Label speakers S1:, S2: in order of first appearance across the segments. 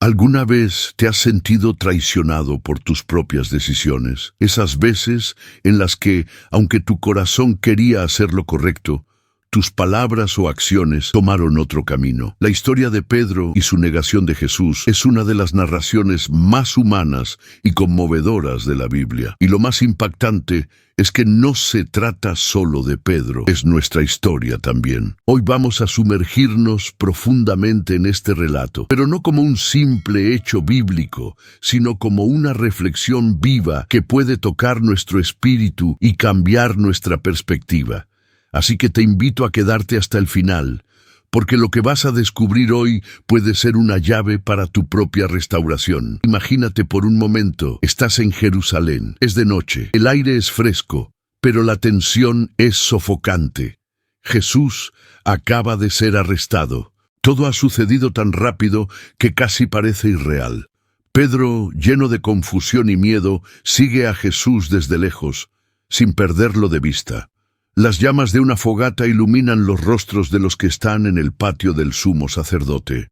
S1: ¿Alguna vez te has sentido traicionado por tus propias decisiones? Esas veces en las que, aunque tu corazón quería hacer lo correcto, tus palabras o acciones tomaron otro camino. La historia de Pedro y su negación de Jesús es una de las narraciones más humanas y conmovedoras de la Biblia. Y lo más impactante es que no se trata solo de Pedro, es nuestra historia también. Hoy vamos a sumergirnos profundamente en este relato, pero no como un simple hecho bíblico, sino como una reflexión viva que puede tocar nuestro espíritu y cambiar nuestra perspectiva. Así que te invito a quedarte hasta el final, porque lo que vas a descubrir hoy puede ser una llave para tu propia restauración. Imagínate por un momento, estás en Jerusalén, es de noche, el aire es fresco, pero la tensión es sofocante. Jesús acaba de ser arrestado. Todo ha sucedido tan rápido que casi parece irreal. Pedro, lleno de confusión y miedo, sigue a Jesús desde lejos, sin perderlo de vista. Las llamas de una fogata iluminan los rostros de los que están en el patio del sumo sacerdote.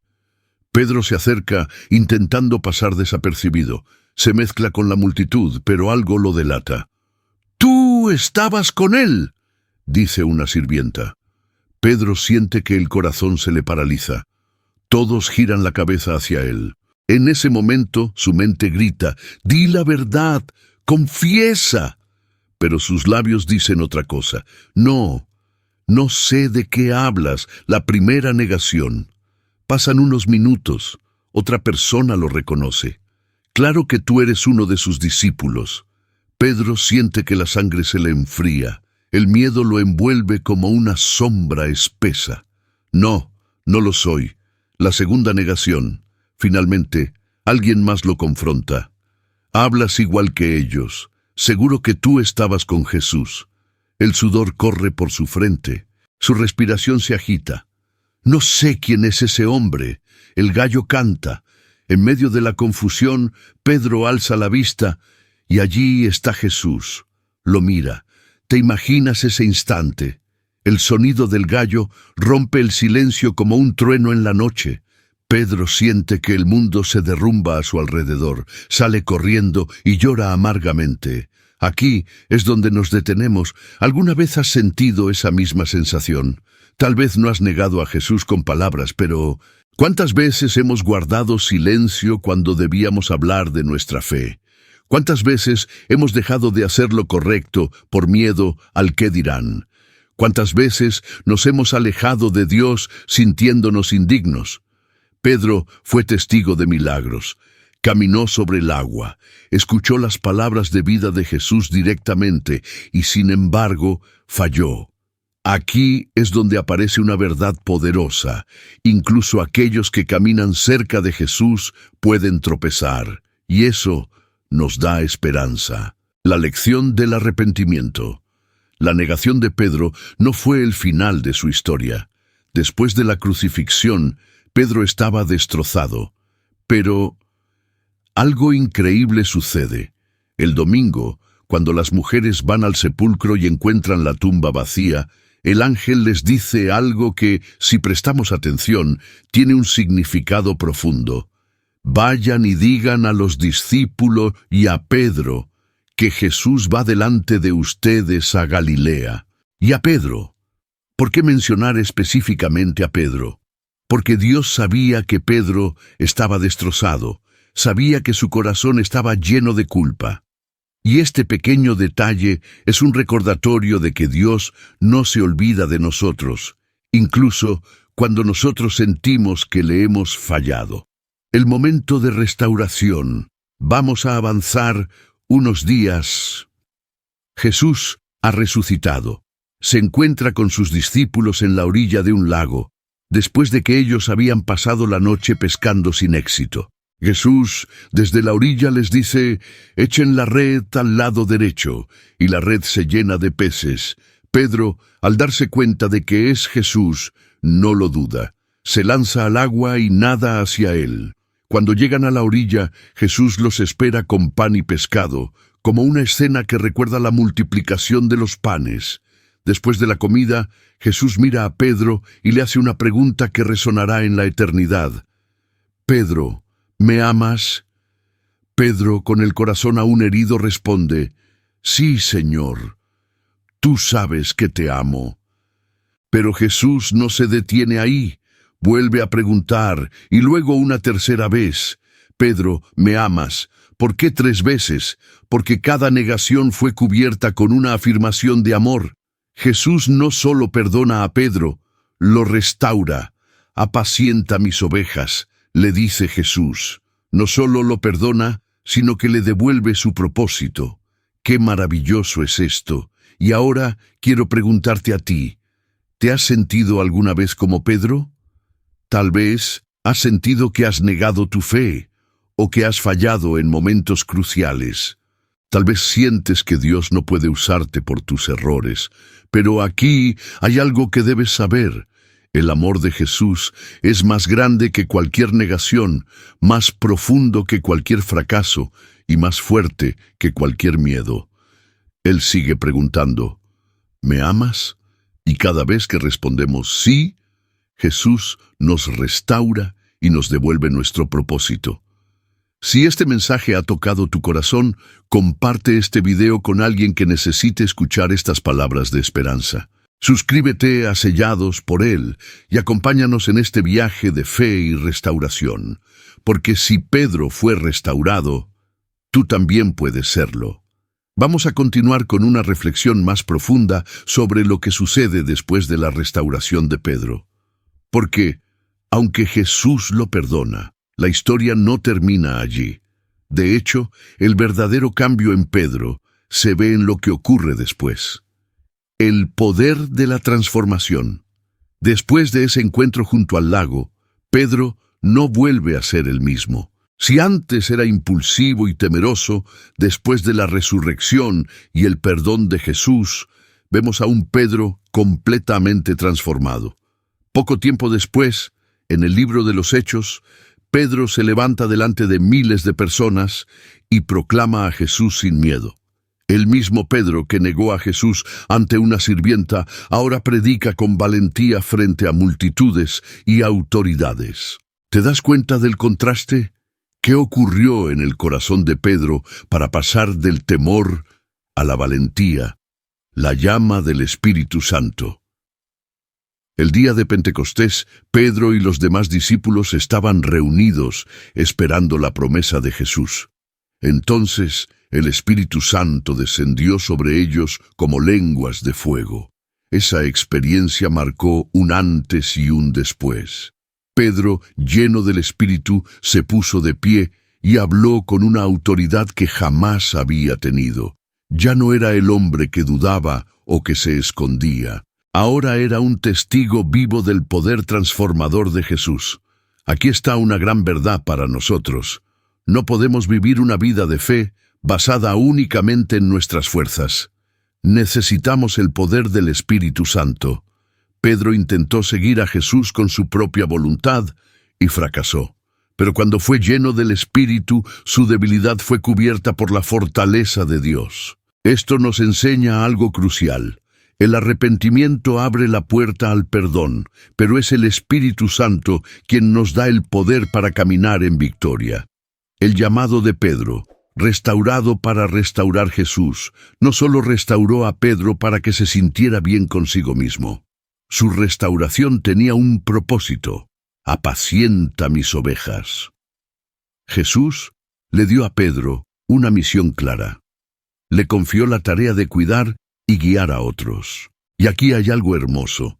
S1: Pedro se acerca intentando pasar desapercibido. Se mezcla con la multitud, pero algo lo delata. «¡Tú estabas con él!», dice una sirvienta. Pedro siente que el corazón se le paraliza. Todos giran la cabeza hacia él. En ese momento, su mente grita: «¡Di la verdad! ¡Confiesa!». Pero sus labios dicen otra cosa. «No sé de qué hablas», la primera negación. Pasan unos minutos. Otra persona lo reconoce. «Claro que tú eres uno de sus discípulos». Pedro siente que la sangre se le enfría. El miedo lo envuelve como una sombra espesa. «No lo soy». La segunda negación. Finalmente, alguien más lo confronta. «Hablas igual que ellos. Seguro que tú estabas con Jesús». El sudor corre por su frente. Su respiración se agita. «No sé quién es ese hombre». El gallo canta. En medio de la confusión, Pedro alza la vista y allí está Jesús. Lo mira. ¿Te imaginas ese instante? El sonido del gallo rompe el silencio como un trueno en la noche. Pedro siente que el mundo se derrumba a su alrededor, sale corriendo y llora amargamente. Aquí es donde nos detenemos. ¿Alguna vez has sentido esa misma sensación? Tal vez no has negado a Jesús con palabras, pero ¿cuántas veces hemos guardado silencio cuando debíamos hablar de nuestra fe? ¿Cuántas veces hemos dejado de hacer lo correcto por miedo al qué dirán? ¿Cuántas veces nos hemos alejado de Dios sintiéndonos indignos? Pedro fue testigo de milagros. Caminó sobre el agua, escuchó las palabras de vida de Jesús directamente y, sin embargo, falló. Aquí es donde aparece una verdad poderosa. Incluso aquellos que caminan cerca de Jesús pueden tropezar, y eso nos da esperanza. La lección del arrepentimiento. La negación de Pedro no fue el final de su historia. Después de la crucifixión, Pedro estaba destrozado, pero algo increíble sucede. El domingo, cuando las mujeres van al sepulcro y encuentran la tumba vacía, el ángel les dice algo que, si prestamos atención, tiene un significado profundo. Vayan y digan a los discípulos y a Pedro que Jesús va delante de ustedes a Galilea. ¿Y a Pedro? ¿Por qué mencionar específicamente a Pedro? Porque Dios sabía que Pedro estaba destrozado, sabía que su corazón estaba lleno de culpa. Y este pequeño detalle es un recordatorio de que Dios no se olvida de nosotros, incluso cuando nosotros sentimos que le hemos fallado. El momento de restauración. Vamos a avanzar unos días. Jesús ha resucitado. Se encuentra con sus discípulos en la orilla de un lago, después de que ellos habían pasado la noche pescando sin éxito. Jesús, desde la orilla, les dice: «Echen la red al lado derecho», y la red se llena de peces. Pedro, al darse cuenta de que es Jesús, no lo duda. Se lanza al agua y nada hacia él. Cuando llegan a la orilla, Jesús los espera con pan y pescado, como una escena que recuerda la multiplicación de los panes. Después de la comida, Jesús mira a Pedro y le hace una pregunta que resonará en la eternidad. «Pedro, ¿Me amas? Pedro, con el corazón aún herido, responde, sí, Señor, tú sabes que te amo. Pero Jesús no se detiene ahí, vuelve a preguntar, y luego una tercera vez, Pedro, ¿me amas? ¿Por qué 3 veces? Porque cada negación fue cubierta con una afirmación de amor. Jesús no solo perdona a Pedro, lo restaura. Apacienta mis ovejas, le dice Jesús. No solo lo perdona, sino que le devuelve su propósito. ¡Qué maravilloso es esto! Y ahora quiero preguntarte a ti, ¿te has sentido alguna vez como Pedro? Tal vez has sentido que has negado tu fe, o que has fallado en momentos cruciales. Tal vez sientes que Dios no puede usarte por tus errores, pero aquí hay algo que debes saber. El amor de Jesús es más grande que cualquier negación, más profundo que cualquier fracaso y más fuerte que cualquier miedo. Él sigue preguntando, ¿me amas? Y cada vez que respondemos sí, Jesús nos restaura y nos devuelve nuestro propósito. Si este mensaje ha tocado tu corazón, comparte este video con alguien que necesite escuchar estas palabras de esperanza. Suscríbete a Sellados por Él y acompáñanos en este viaje de fe y restauración, porque si Pedro fue restaurado, tú también puedes serlo. Vamos a continuar con una reflexión más profunda sobre lo que sucede después de la restauración de Pedro. Porque, aunque Jesús lo perdona, la historia no termina allí. De hecho, el verdadero cambio en Pedro se ve en lo que ocurre después. El poder de la transformación. Después de ese encuentro junto al lago, Pedro no vuelve a ser el mismo. Si antes era impulsivo y temeroso, después de la resurrección y el perdón de Jesús, vemos a un Pedro completamente transformado. Poco tiempo después, en el libro de los Hechos, Pedro se levanta delante de miles de personas y proclama a Jesús sin miedo. El mismo Pedro que negó a Jesús ante una sirvienta, ahora predica con valentía frente a multitudes y autoridades. ¿Te das cuenta del contraste? ¿Qué ocurrió en el corazón de Pedro para pasar del temor a la valentía, la llama del Espíritu Santo? El día de Pentecostés, Pedro y los demás discípulos estaban reunidos esperando la promesa de Jesús. Entonces el Espíritu Santo descendió sobre ellos como lenguas de fuego. Esa experiencia marcó un antes y un después. Pedro, lleno del Espíritu, se puso de pie y habló con una autoridad que jamás había tenido. Ya no era el hombre que dudaba o que se escondía. Ahora era un testigo vivo del poder transformador de Jesús. Aquí está una gran verdad para nosotros. No podemos vivir una vida de fe basada únicamente en nuestras fuerzas. Necesitamos el poder del Espíritu Santo. Pedro intentó seguir a Jesús con su propia voluntad y fracasó. Pero cuando fue lleno del Espíritu, su debilidad fue cubierta por la fortaleza de Dios. Esto nos enseña algo crucial. El arrepentimiento abre la puerta al perdón, pero es el Espíritu Santo quien nos da el poder para caminar en victoria. El llamado de Pedro, restaurado para restaurar Jesús, no solo restauró a Pedro para que se sintiera bien consigo mismo. Su restauración tenía un propósito: apacienta mis ovejas. Jesús le dio a Pedro una misión clara. Le confió la tarea de cuidar y guiar a otros. Y aquí hay algo hermoso.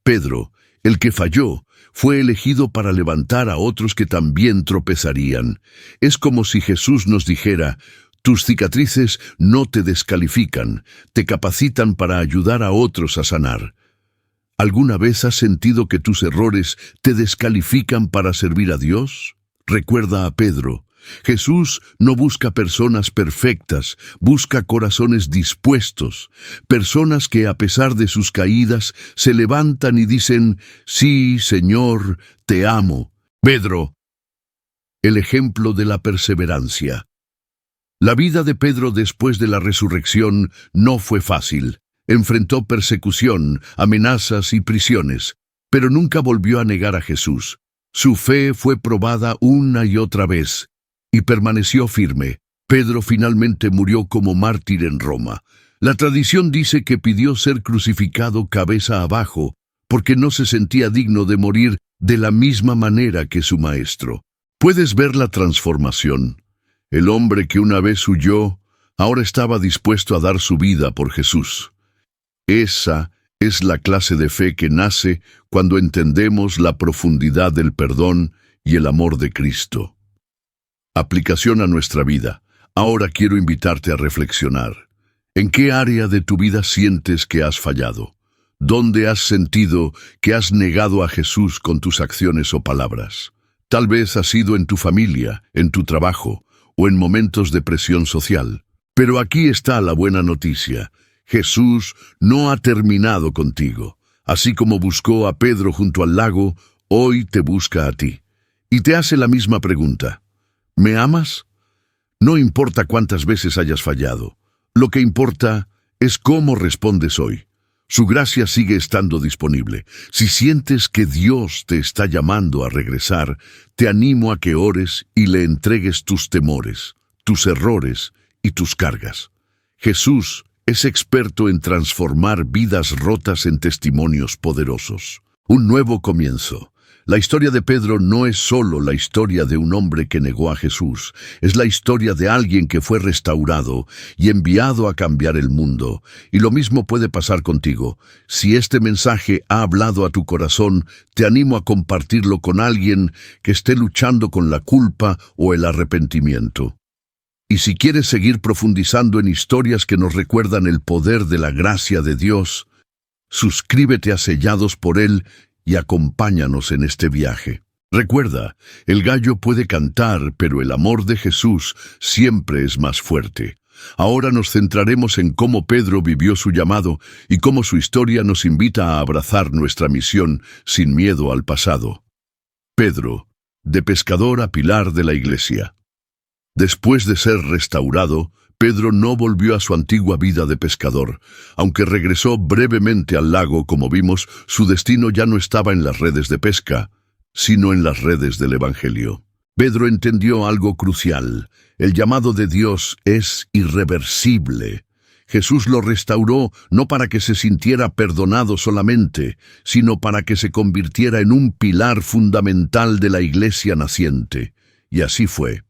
S1: Pedro, el que falló, fue elegido para levantar a otros que también tropezarían. Es como si Jesús nos dijera: tus cicatrices no te descalifican, te capacitan para ayudar a otros a sanar. ¿Alguna vez has sentido que tus errores te descalifican para servir a Dios? Recuerda a Pedro. Jesús no busca personas perfectas, busca corazones dispuestos, personas que a pesar de sus caídas se levantan y dicen: sí, Señor, te amo. Pedro, el ejemplo de la perseverancia. La vida de Pedro después de la resurrección no fue fácil. Enfrentó persecución, amenazas y prisiones, pero nunca volvió a negar a Jesús. Su fe fue probada una y otra vez, y permaneció firme. Pedro finalmente murió como mártir en Roma. La tradición dice que pidió ser crucificado cabeza abajo, porque no se sentía digno de morir de la misma manera que su maestro. ¿Puedes ver la transformación? El hombre que una vez huyó, ahora estaba dispuesto a dar su vida por Jesús. Esa es la clase de fe que nace cuando entendemos la profundidad del perdón y el amor de Cristo. Aplicación a nuestra vida. Ahora quiero invitarte a reflexionar. ¿En qué área de tu vida sientes que has fallado? ¿Dónde has sentido que has negado a Jesús con tus acciones o palabras? Tal vez ha sido en tu familia, en tu trabajo o en momentos de presión social. Pero aquí está la buena noticia. Jesús no ha terminado contigo. Así como buscó a Pedro junto al lago, hoy te busca a ti. Y te hace la misma pregunta. ¿Me amas? No importa cuántas veces hayas fallado. Lo que importa es cómo respondes hoy. Su gracia sigue estando disponible. Si sientes que Dios te está llamando a regresar, te animo a que ores y le entregues tus temores, tus errores y tus cargas. Jesús es experto en transformar vidas rotas en testimonios poderosos. Un nuevo comienzo. La historia de Pedro no es solo la historia de un hombre que negó a Jesús, es la historia de alguien que fue restaurado y enviado a cambiar el mundo. Y lo mismo puede pasar contigo. Si este mensaje ha hablado a tu corazón, te animo a compartirlo con alguien que esté luchando con la culpa o el arrepentimiento. Y si quieres seguir profundizando en historias que nos recuerdan el poder de la gracia de Dios, suscríbete a Sellados por Él y acompáñanos en este viaje. Recuerda, el gallo puede cantar, pero el amor de Jesús siempre es más fuerte. Ahora nos centraremos en cómo Pedro vivió su llamado y cómo su historia nos invita a abrazar nuestra misión sin miedo al pasado. Pedro, de pescador a pilar de la iglesia. Después de ser restaurado, Pedro no volvió a su antigua vida de pescador. Aunque regresó brevemente al lago, como vimos, su destino ya no estaba en las redes de pesca, sino en las redes del Evangelio. Pedro entendió algo crucial. El llamado de Dios es irreversible. Jesús lo restauró no para que se sintiera perdonado solamente, sino para que se convirtiera en un pilar fundamental de la iglesia naciente. Y así fue.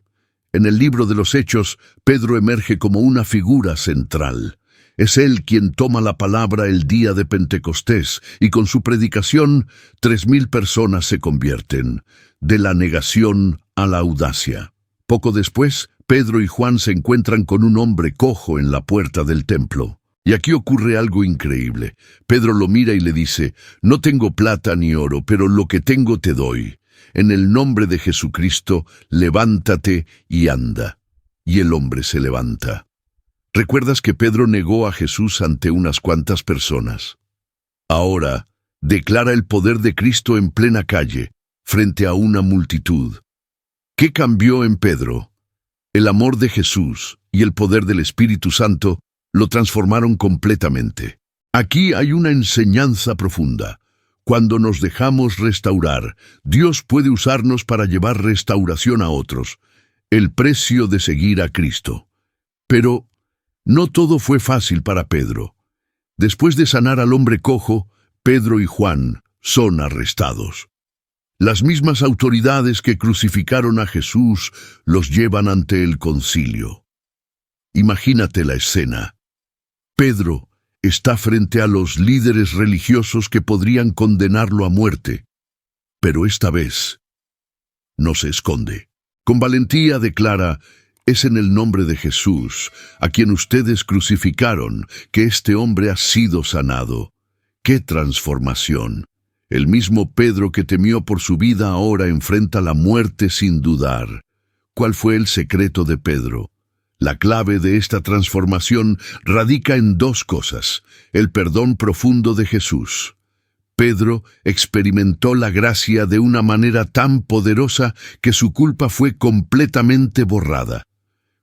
S1: En el libro de los Hechos, Pedro emerge como una figura central. Es él quien toma la palabra el día de Pentecostés, y con su predicación, 3,000 personas se convierten, de la negación a la audacia. Poco después, Pedro y Juan se encuentran con un hombre cojo en la puerta del templo. Y aquí ocurre algo increíble. Pedro lo mira y le dice, «No tengo plata ni oro, pero lo que tengo te doy. En el nombre de Jesucristo, levántate y anda». Y el hombre se levanta. ¿Recuerdas que Pedro negó a Jesús ante unas cuantas personas? Ahora, declara el poder de Cristo en plena calle, frente a una multitud. ¿Qué cambió en Pedro? El amor de Jesús y el poder del Espíritu Santo lo transformaron completamente. Aquí hay una enseñanza profunda. Cuando nos dejamos restaurar, Dios puede usarnos para llevar restauración a otros. El precio de seguir a Cristo. Pero no todo fue fácil para Pedro. Después de sanar al hombre cojo, Pedro y Juan son arrestados. Las mismas autoridades que crucificaron a Jesús los llevan ante el concilio. Imagínate la escena. Pedro está frente a los líderes religiosos que podrían condenarlo a muerte. Pero esta vez no se esconde. Con valentía declara, «Es en el nombre de Jesús, a quien ustedes crucificaron, que este hombre ha sido sanado». ¡Qué transformación! El mismo Pedro que temió por su vida ahora enfrenta la muerte sin dudar. ¿Cuál fue el secreto de Pedro? La clave de esta transformación radica en dos cosas: el perdón profundo de Jesús. Pedro experimentó la gracia de una manera tan poderosa que su culpa fue completamente borrada.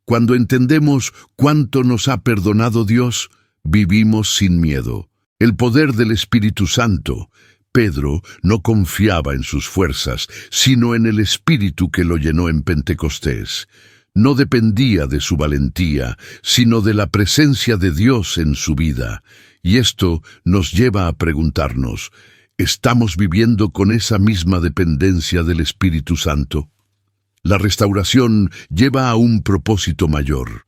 S1: Cuando entendemos cuánto nos ha perdonado Dios, vivimos sin miedo. El poder del Espíritu Santo Pedro no confiaba en sus fuerzas, sino en el Espíritu que lo llenó en Pentecostés. No dependía de su valentía, sino de la presencia de Dios en su vida. Y esto nos lleva a preguntarnos, ¿estamos viviendo con esa misma dependencia del Espíritu Santo? La restauración lleva a un propósito mayor.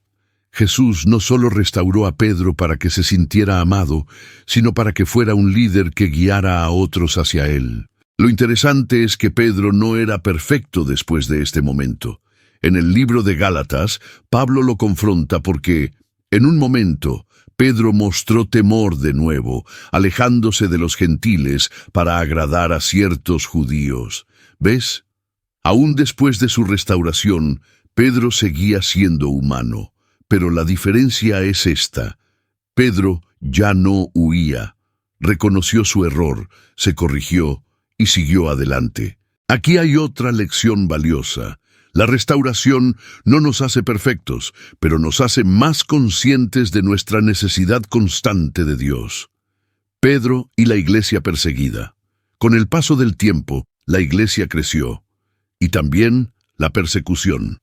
S1: Jesús no solo restauró a Pedro para que se sintiera amado, sino para que fuera un líder que guiara a otros hacia él. Lo interesante es que Pedro no era perfecto después de este momento. En el libro de Gálatas, Pablo lo confronta porque, en un momento, Pedro mostró temor de nuevo, alejándose de los gentiles para agradar a ciertos judíos. ¿Ves? Aún después de su restauración, Pedro seguía siendo humano. Pero la diferencia es esta. Pedro ya no huía, reconoció su error, se corrigió y siguió adelante. Aquí hay otra lección valiosa. La restauración no nos hace perfectos, pero nos hace más conscientes de nuestra necesidad constante de Dios. Pedro y la iglesia perseguida. Con el paso del tiempo, la iglesia creció. Y también la persecución.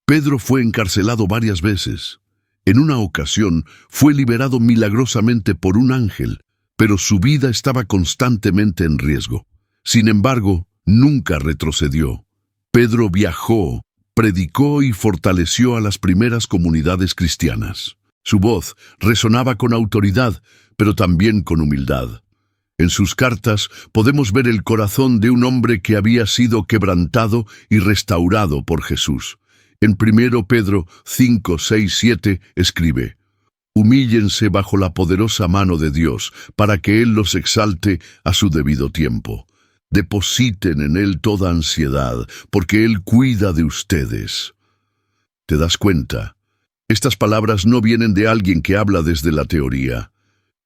S1: Pedro fue encarcelado varias veces. En una ocasión fue liberado milagrosamente por un ángel, pero su vida estaba constantemente en riesgo. Sin embargo, nunca retrocedió. Pedro viajó, predicó y fortaleció a las primeras comunidades cristianas. Su voz resonaba con autoridad, pero también con humildad. En sus cartas podemos ver el corazón de un hombre que había sido quebrantado y restaurado por Jesús. En 1 Pedro 5, 6, 7 escribe: «Humíllense bajo la poderosa mano de Dios, para que Él los exalte a su debido tiempo. Depositen en Él toda ansiedad, porque Él cuida de ustedes». ¿Te das cuenta? Estas palabras no vienen de alguien que habla desde la teoría.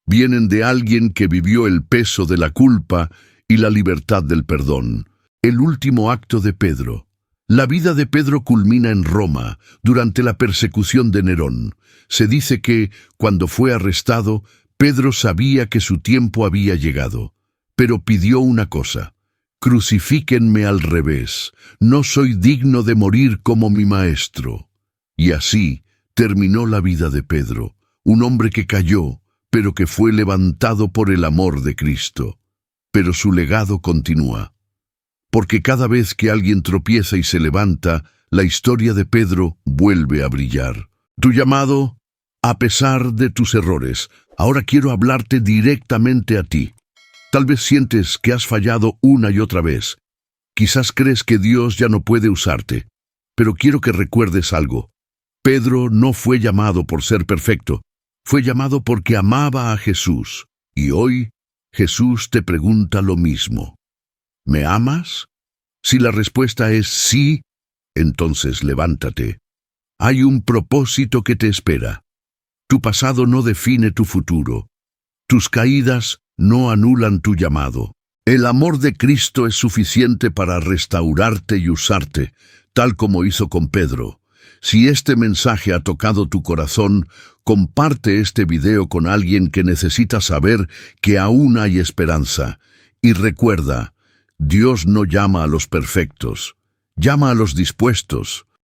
S1: Vienen de alguien que vivió el peso de la culpa y la libertad del perdón. El último acto de Pedro. La vida de Pedro culmina en Roma, durante la persecución de Nerón. Se dice que, cuando fue arrestado, Pedro sabía que su tiempo había llegado, pero pidió una cosa: «Crucifíquenme al revés, no soy digno de morir como mi maestro». Y así terminó la vida de Pedro, un hombre que cayó, pero que fue levantado por el amor de Cristo. Pero su legado continúa. Porque cada vez que alguien tropieza y se levanta, la historia de Pedro vuelve a brillar. Tu llamado, a pesar de tus errores. Ahora quiero hablarte directamente a ti. Tal vez sientes que has fallado una y otra vez. Quizás crees que Dios ya no puede usarte. Pero quiero que recuerdes algo. Pedro no fue llamado por ser perfecto. Fue llamado porque amaba a Jesús. Y hoy, Jesús te pregunta lo mismo. ¿Me amas? Si la respuesta es sí, entonces levántate. Hay un propósito que te espera. Tu pasado no define tu futuro. Tus caídas no anulan tu llamado. El amor de Cristo es suficiente para restaurarte y usarte, tal como hizo con Pedro. Si este mensaje ha tocado tu corazón, comparte este video con alguien que necesita saber que aún hay esperanza. Y recuerda, Dios no llama a los perfectos, llama a los dispuestos.